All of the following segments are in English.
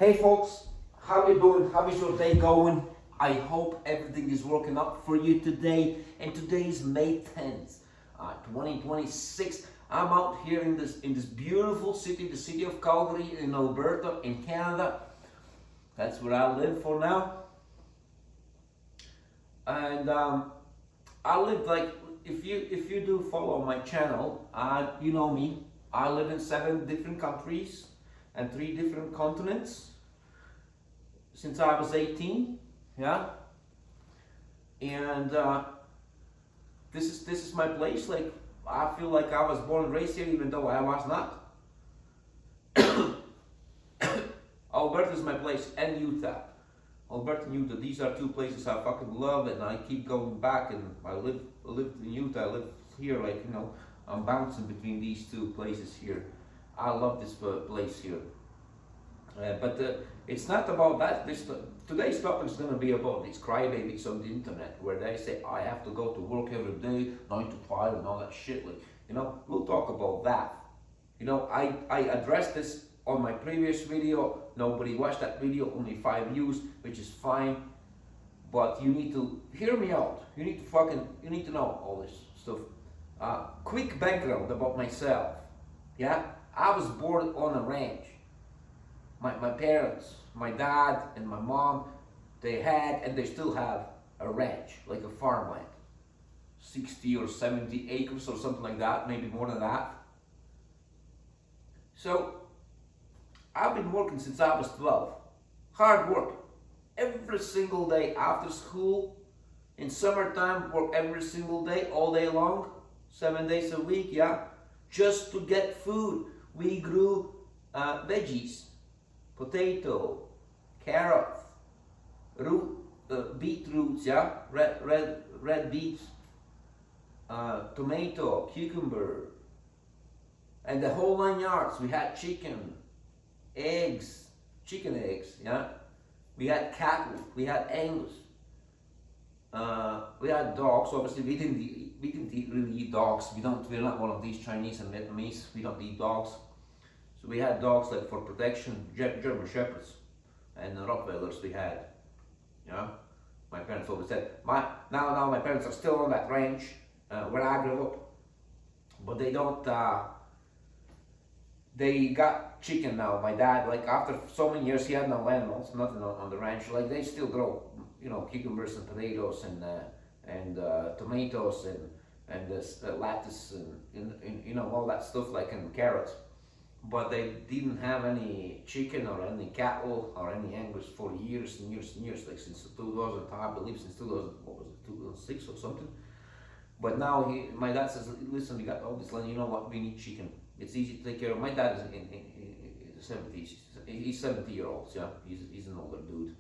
Hey folks, how you doing? How is your day going? I hope everything is working out for you today. And today is May 10th, 2026. I'm out here in this beautiful city, the city of Calgary in Alberta, in Canada. That's where I live for now. And I live like if you do follow my channel, you know me. I live in 7 different countries and 3 different continents since I was 18, yeah. And this is my place. Like I feel like I was born and raised here, even though I was not. Alberta is my place, and Utah. Alberta and Utah, these are 2 places I fucking love, and I keep going back. And I lived in Utah. I live here, like I'm bouncing between these 2 places here. I love this place here. But it's not about that. Today's topic is going to be about these crybabies on the internet, where they say I have to go to work every day, 9 to 5, and all that shit. Like, we'll talk about that. I addressed this on my previous video. Nobody watched that video, only 5 views, which is fine. But you need to hear me out. You need to know all this stuff. Quick background about myself. Yeah, I was born on a ranch. My parents, my dad and my mom, they had and they still have a ranch, like a farmland. 60 or 70 acres or something like that, maybe more than that. So, I've been working since I was 12. Hard work. Every single day after school. In summertime, work every single day, all day long. 7 days a week, yeah. Just to get food. We grew veggies. Potato, carrot, beetroots, yeah, red beets, tomato, cucumber, and the whole 9 yards. We had chicken eggs, yeah. We had cattle, we had Angus, we had dogs. Obviously, we didn't really eat dogs. We're not one of these Chinese and Vietnamese. We don't eat dogs. So we had dogs like for protection, German Shepherds and Rottweilers we had. Yeah, my parents always said. Now my parents are still on that ranch where I grew up, but they don't. They got chicken now. My dad, like after so many years, he had no animals, nothing on the ranch. Like they still grow, cucumbers and potatoes and tomatoes and lettuce and all that stuff, like, and carrots. But they didn't have any chicken or any cattle or any Angus for years and years and years, like since 2000, I believe since 2006 or something. But now my dad says, listen, we got all this land, you know what, we need chicken. It's easy to take care of. My dad is in the 70s, he's 70-year-old, yeah, he's an older dude.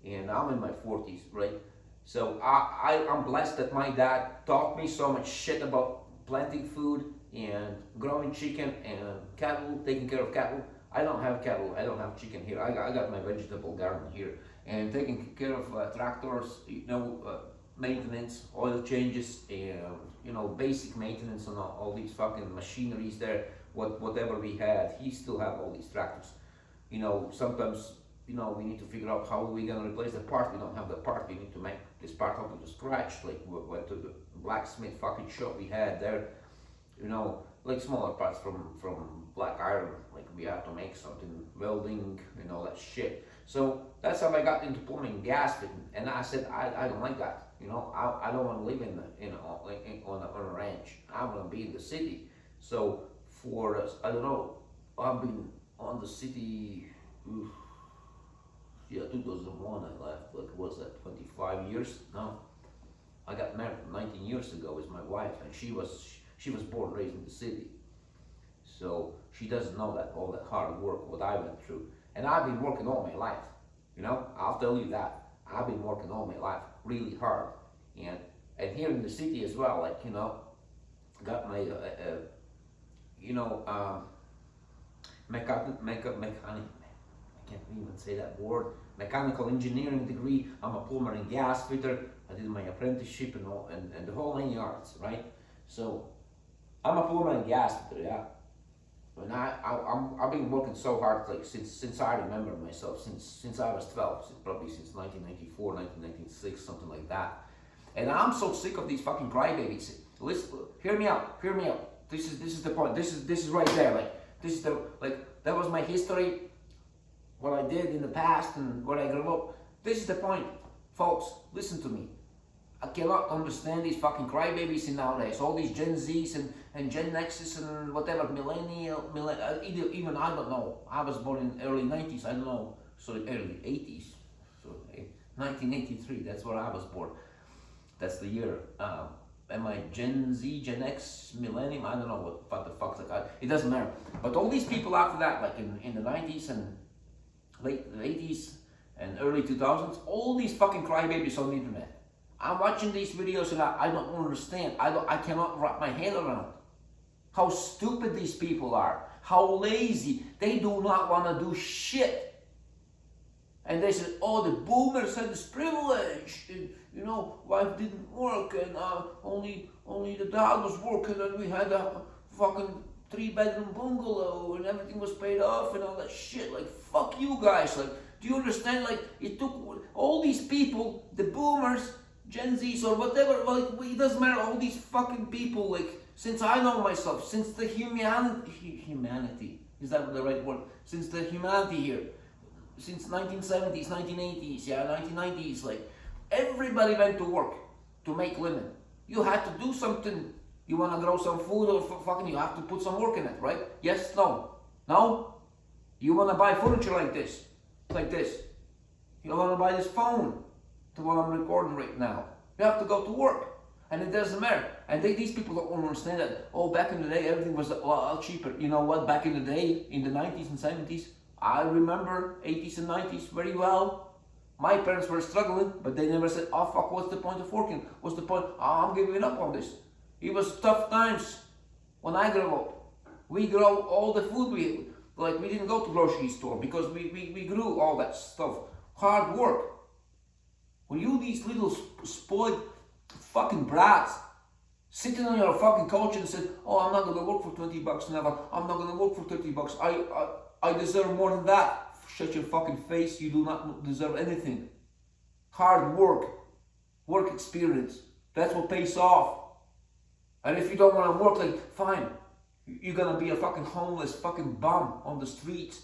And I'm in my 40s, right? So I'm blessed that my dad taught me so much shit about planting food and growing chicken and cattle, taking care of cattle. I don't have cattle, I don't have chicken here. I got my vegetable garden here, and taking care of tractors, maintenance, oil changes, and basic maintenance on all these fucking machineries there. Whatever we had, he still have all these tractors. Sometimes we need to figure out how we're gonna replace the part. We don't have the part. We need to make this part up to scratch. Like we went to the blacksmith fucking shop we had there. Like smaller parts from black iron, like we had to make something, welding, and all that shit. So that's how I got into plumbing, gas fitting, and I said I don't like that. I don't want to live on a ranch. I want to be in the city. So for us, I don't know. I've been on the city. 2001 I left. Like, was that 25 years? No, I got married 19 years ago with my wife, and she was born and raised in the city, so she doesn't know that all that hard work what I went through. And I've been working all my life. I'll tell you that I've been working all my life really hard, and here in the city as well. Like got my mechanic. I can't even say that word. Mechanical engineering degree. I'm a plumber and gas fitter. I did my apprenticeship and the whole 9 yards, right? So I'm a plumber and gas fitter, yeah. And I've been working so hard like since I remember myself, since I was 12, probably since 1994, 1996, something like that. And I'm so sick of these fucking crybabies. Listen, hear me out. Hear me out. This is the point. This is right there. Like this is the that was my history, what I did in the past and what I grew up. This is the point, folks. Listen to me. I cannot understand these fucking crybabies in nowadays. All these Gen Zs and Gen X's and whatever, even I don't know. I was born in early 90s, I don't know. Sorry, early 80s. So 1983, that's where I was born. That's the year. Am I Gen Z, Gen X, Millennium? I don't know what the fuck's like. It doesn't matter. But all these people after that, like in the 90s and late 80s and early 2000s, all these fucking crybabies on the internet. I'm watching these videos and I don't understand. I cannot wrap my head around how stupid these people are, how lazy. They do not want to do shit. And they said, oh, the boomers had this privilege. And, you know, wife didn't work and only the dad was working and we had a fucking 3-bedroom bungalow and everything was paid off and all that shit. Like, fuck you guys. Like, do you understand? Like, it took all these people, the boomers, Gen Zs or whatever, like, it doesn't matter, all these fucking people, like, since I know myself, since the humanity, is that the right word? Since the humanity here, since 1970s, 1980s, 1990s, like, everybody went to work to make living. You had to do something. You want to grow some food or fucking, you have to put some work in it, right? Yes, no? No? You want to buy furniture like this? You want to buy this phone? The one I'm recording right now. You have to go to work. And it doesn't matter. And these people don't understand that, oh, back in the day, everything was a lot cheaper. You know what? Back in the day, in the 90s and 70s, I remember 80s and 90s very well. My parents were struggling, but they never said, oh, fuck, what's the point of working? What's the point? Oh, I'm giving up on this. It was tough times when I grew up. We grew all the food we didn't go to grocery store because we grew all that stuff. Hard work. When you these little spoiled fucking brats sitting on your fucking couch and said, oh, I'm not gonna work for 20 bucks never, I'm not gonna work for 30 bucks, I deserve more than that. Shut your fucking face, you do not deserve anything. Hard work experience, that's what pays off. And if you don't wanna work, like, fine, you're gonna be a fucking homeless fucking bum on the streets.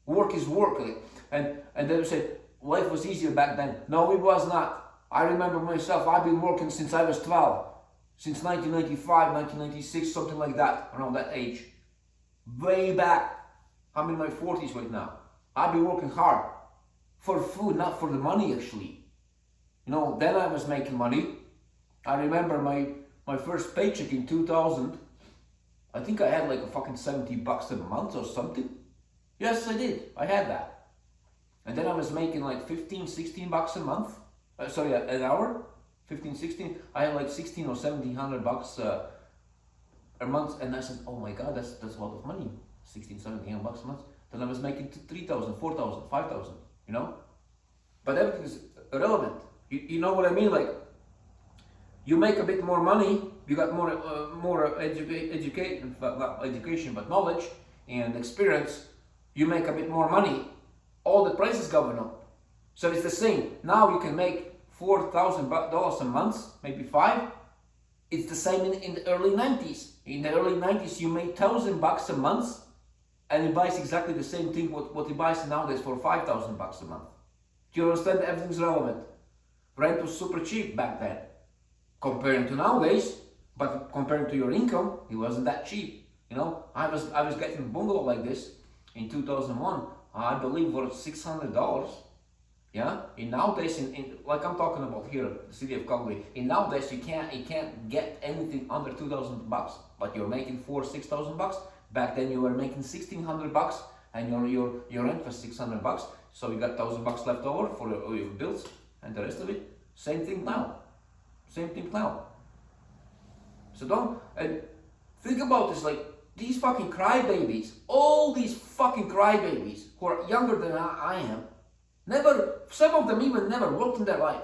Work is work, like, and then you say, life was easier back then. No, it was not. I remember myself, I've been working since I was 12. Since 1995, 1996, something like that, around that age. Way back. I'm in my 40s right now. I've been working hard. For food, not for the money actually. You know, then I was making money. I remember my first paycheck in 2000. I think I had like a fucking 70 bucks a month or something. Yes, I did. I had that. And then I was making like 15, 16 bucks a month. An hour. 15, 16. I had like 16 or 1700 bucks a month. And I said, oh my God, that's a lot of money. 16, 1700 bucks a month. Then I was making 3,000, 4,000, 5,000, you know? But everything is irrelevant. You know what I mean? Like, you make a bit more money, you got more education, not education, but knowledge and experience. You make a bit more money. All the prices going up. So it's the same. Now you can make $4,000 a month, maybe $5,000. It's the same in the early 90s. In the early 90s, you made $1,000 a month, and he buys exactly the same thing what he buys nowadays for $5,000 a month. Do you understand? Everything's relevant. Rent was super cheap back then, comparing to nowadays. But comparing to your income, it wasn't that cheap. You know, I was getting a bungalow like this in 2001. I believe for $600. Yeah, in nowadays, in like I'm talking about here, the city of Calgary. In nowadays, you can't get anything under $2,000, but you're making $6,000. Back then, you were making $1,600, and your rent was $600. So you got $1,000 left over for your bills and the rest of it. Same thing now. So don't think about this, like these fucking crybabies, all these fucking crybabies who are younger than I am. Some of them even never worked in their life.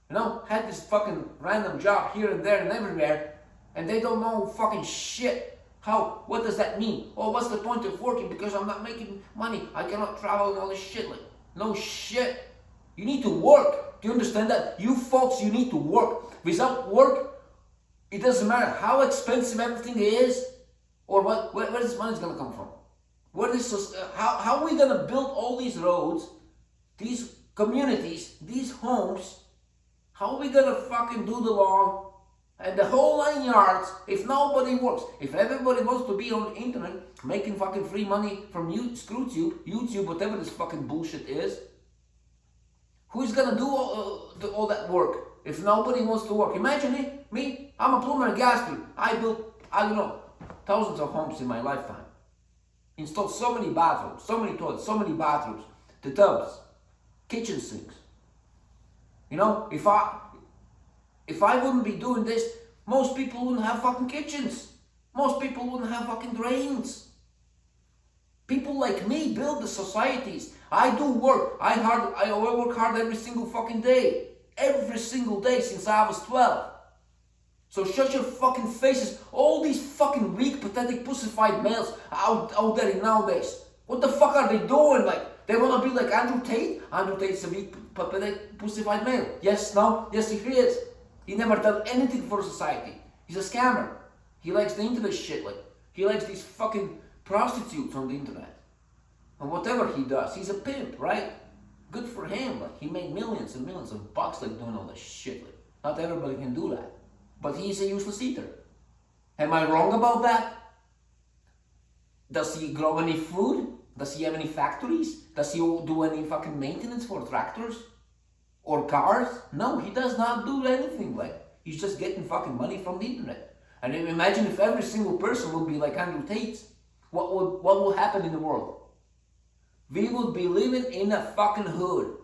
You know, had this fucking random job here and there and everywhere, and they don't know fucking shit. How? What does that mean? Oh, what's the point of working? Because I'm not making money. I cannot travel and all this shit. Like, no shit. You need to work. Do you understand that? You folks, you need to work. Without work, it doesn't matter how expensive everything is, or what. Where this money is gonna come from? How are we gonna build all these roads, these communities, these homes? How are we gonna fucking do the law and the whole 9 yards if nobody works? If everybody wants to be on the internet making fucking free money from YouTube, whatever this fucking bullshit is, who's gonna do all that work if nobody wants to work? Imagine it, me, I'm a plumber and gas fitter. I built, I don't know, thousands of homes in my lifetime. Installed so many bathrooms, so many toilets, so many bathrooms, the tubs, kitchen sinks. You know, if I wouldn't be doing this, most people wouldn't have fucking kitchens. Most people wouldn't have fucking drains. People like me build the societies. I do work. I work hard every single fucking day. Every single day since I was 12. So shut your fucking faces. All these fucking weak, pathetic, pussified males out there nowadays. What the fuck are they doing? Like, they want to be like Andrew Tate? Andrew Tate's a weak, pathetic, pussified male. Yes, no? Yes, he is. He never done anything for society. He's a scammer. He likes the internet shit. Like, he likes these fucking prostitutes on the internet. And whatever he does, he's a pimp, right? Good for him. Like, he made millions and millions of bucks like doing all this shit. Like, not everybody can do that. But he's a useless eater. Am I wrong about that? Does he grow any food? Does he have any factories? Does he do any fucking maintenance for tractors? Or cars? No, he does not do anything. Like, he's just getting fucking money from the internet. And imagine if every single person would be like Andrew Tate. What will happen in the world? We would be living in a fucking hood.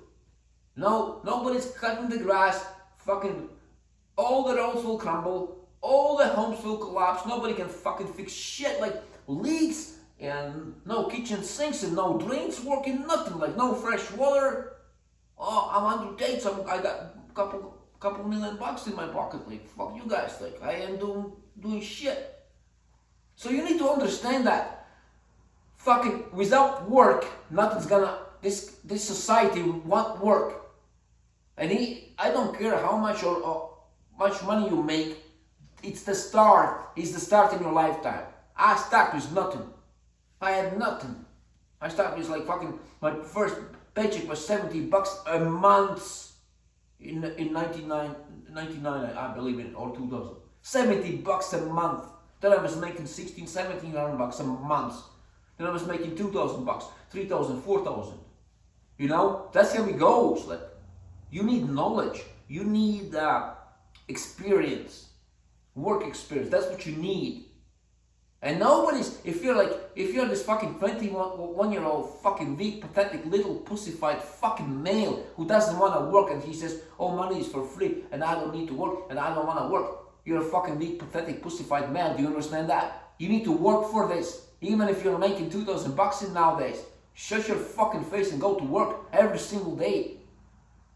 No, nobody's cutting the grass. Fucking all the roads will crumble. All the homes will collapse. Nobody can fucking fix shit. Like leaks and no kitchen sinks and no drains working. Nothing. Like no fresh water. Oh, I'm Andrew Tate. So I got a couple $1,000,000 in my pocket. Like fuck you guys. Like I am doing shit. So you need to understand that. Fucking without work, nothing's gonna. This society won't work. And I don't care how much or much money you make. It's the start. It's the start in your lifetime. I start with nothing. I had nothing. I started with like fucking. My first paycheck was $70 a month in 99, I believe in, or 2000. $70 a month. Then I was making $1,700 a month. Then I was making $2,000, $3,000, $4,000. You know, that's how it goes. Like, you need knowledge. You need experience, work experience. That's what you need. And nobody's. If you're this fucking 21-year-old fucking weak, pathetic, little pussified fucking male who doesn't want to work and he says, "Oh, money is for free and I don't need to work and I don't want to work." You're a fucking weak, pathetic, pussified man. Do you understand that? You need to work for this. Even if you're making $2,000 nowadays, shut your fucking face and go to work every single day.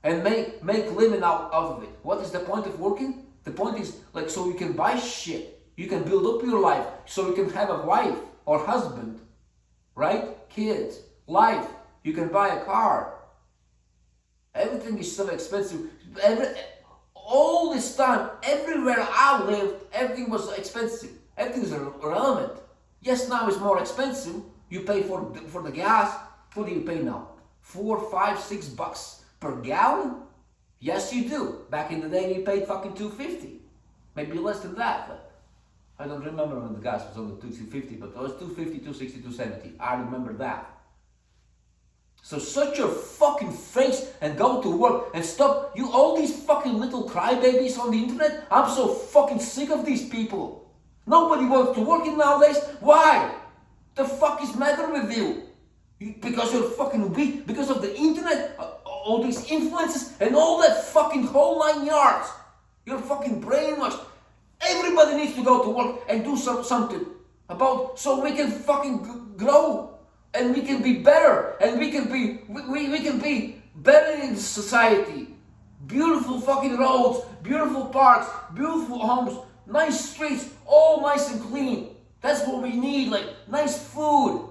And make living out of it. What is the point of working? The point is like so you can buy shit. You can build up your life. So you can have a wife or husband. Right? Kids. Life. You can buy a car. Everything is so expensive. All this time, everywhere I lived, everything was expensive. Everything is irrelevant. Yes, now it's more expensive. You pay for the gas. What do you pay now? $4, $5, $6 per gallon? Yes, you do. Back in the day, you paid fucking $2.50, maybe less than that. But I don't remember when the gas was on the $2.50, but it was $2.50, $2.60, $2.70. I remember that. So shut your fucking face and go to work and stop you all these fucking little crybabies on the internet. I'm so fucking sick of these people. Nobody wants to work in nowadays. Why? The fuck is matter with you? Because you're fucking weak. Because of the internet, all these influences, and all that fucking whole 9 yards. You're fucking brainwashed. Everybody needs to go to work and do something about so we can fucking grow and we can be better and we can be better in society. Beautiful fucking roads, beautiful parks, beautiful homes. Nice streets, all nice and clean. That's what we need, like nice food.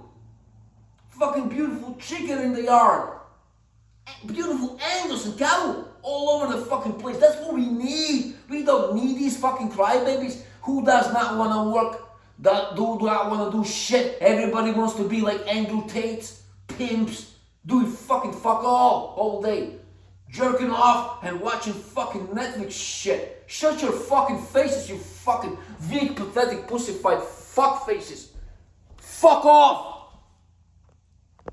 Fucking beautiful chicken in the yard. Beautiful Angus and cow all over the fucking place. That's what we need. We don't need these fucking crybabies who does not want to work, that do not want to do shit. Everybody wants to be like Andrew Tate's pimps, doing fucking fuck all day. Jerking off and watching fucking Netflix shit. Shut your fucking faces, you fucking weak, pathetic, pussified fuck faces. Fuck off!